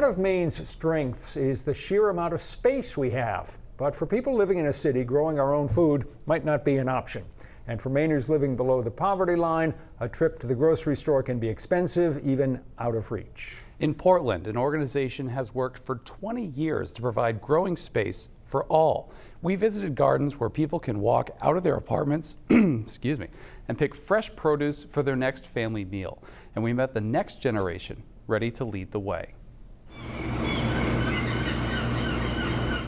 One of Maine's strengths is the sheer amount of space we have. But for people living in a city, growing our own food might not be an option. And for Mainers living below the poverty line, a trip to the grocery store can be expensive, even out of reach. In Portland, an organization has worked for 20 years to provide growing space for all. We visited gardens where people can walk out of their apartments excuse me, and pick fresh produce for their next family meal. And we met the next generation ready to lead the way.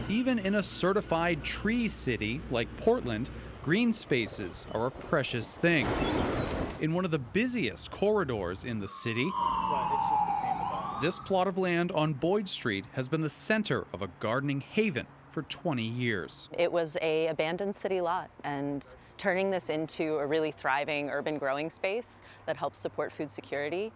Even in a certified tree city like Portland, green spaces are a precious thing. In one of the busiest corridors in the city, this plot of land on Boyd Street has been the center of a gardening haven for 20 years. It was an abandoned city lot, and turning this into a really thriving urban growing space that helps support food security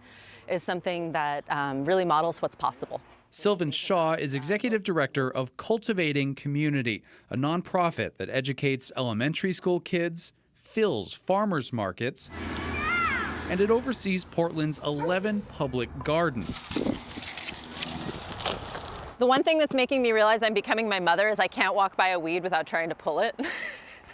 is something that really models what's possible. Sylvan Shaw is executive director of Cultivating Community, a nonprofit that educates elementary school kids, fills farmers markets, and it oversees Portland's 11 public gardens. The one thing that's making me realize I'm becoming my mother is I can't walk by a weed without trying to pull it.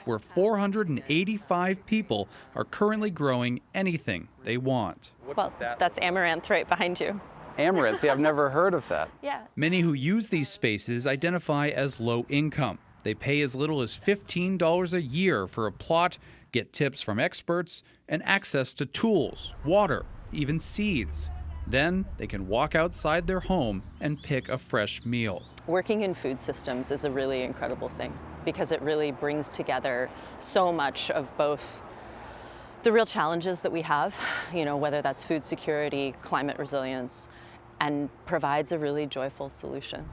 Where 485 people are currently growing anything they want. Well, that's amaranth right behind you. Amaranth, see, I've never heard of that. Yeah. Many who use these spaces identify as low income. They pay as little as $15 a year for a plot, get tips from experts, and access to tools, water, even seeds. Then they can walk outside their home and pick a fresh meal. Working in food systems is a really incredible thing because it really brings together so much of both the real challenges that we have, whether that's food security, climate resilience, and provides a really joyful solution.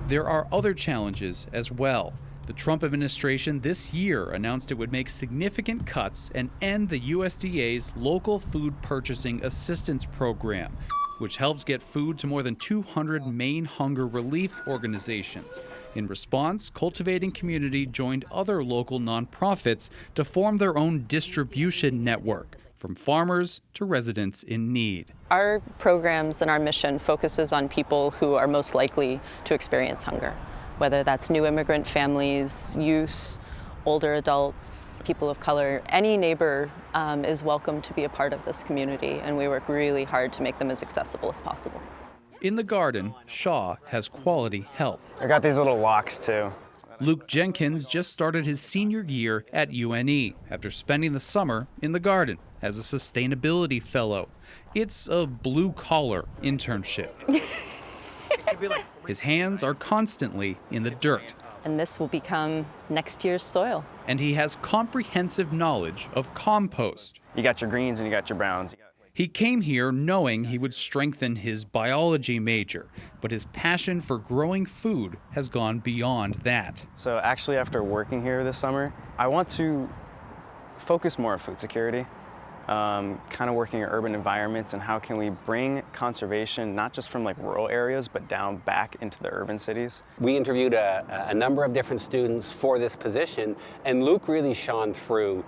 There are other challenges as well. The Trump administration this year announced it would make significant cuts and end the USDA's Local Food Purchasing Assistance Program, which helps get food to more than 200 Maine hunger relief organizations. In response, Cultivating Community joined other local nonprofits to form their own distribution network, from farmers to residents in need. Our programs and our mission focuses on people who are most likely to experience hunger, whether that's new immigrant families, youth, older adults, people of color. Any neighbor is welcome to be a part of this community, and we work really hard to make them as accessible as possible. In the garden, Shaw has quality help. I got these little locks too. Luke Jenkins just started his senior year at UNE after spending the summer in the garden as a sustainability fellow. It's a blue-collar internship. His hands are constantly in the dirt. And this will become next year's soil. And he has comprehensive knowledge of compost. You got your greens and you got your browns. He came here knowing he would strengthen his biology major, but his passion for growing food has gone beyond that. So actually, after working here this summer, I want to focus more on food security, kind of working in urban environments, and how can we bring conservation not just from rural areas, but down back into the urban cities. We interviewed a number of different students for this position, and Luke really shone through.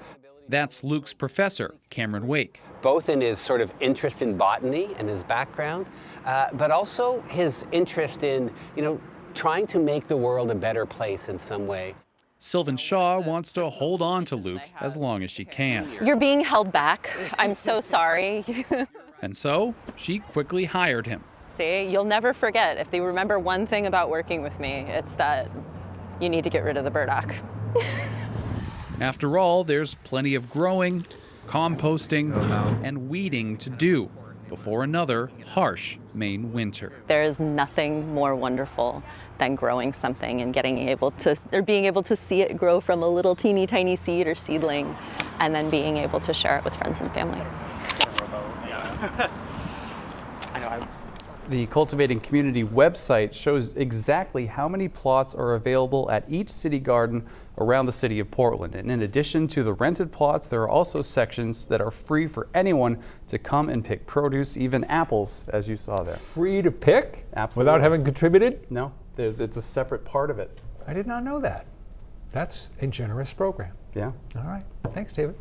That's Luke's professor, Cameron Wake. Both in his sort of interest in botany and his background, but also his interest in, trying to make the world a better place in some way. Sylvan Shaw wants to hold on to Luke as long as she can. You're being held back. I'm so sorry. And so she quickly hired him. See, you'll never forget. If they remember one thing about working with me, it's that you need to get rid of the burdock. After all, there's plenty of growing, composting, and weeding to do before another harsh Maine winter. There is nothing more wonderful than growing something and being able to see it grow from a little teeny tiny seed or seedling, and then being able to share it with friends and family. The Cultivating Community website shows exactly how many plots are available at each city garden around the city of Portland. And in addition to the rented plots, there are also sections that are free for anyone to come and pick produce, even apples, as you saw there. Free to pick? Absolutely. Without having contributed? No, it's a separate part of it. I did not know that. That's a generous program. Yeah. All right. Thanks, David.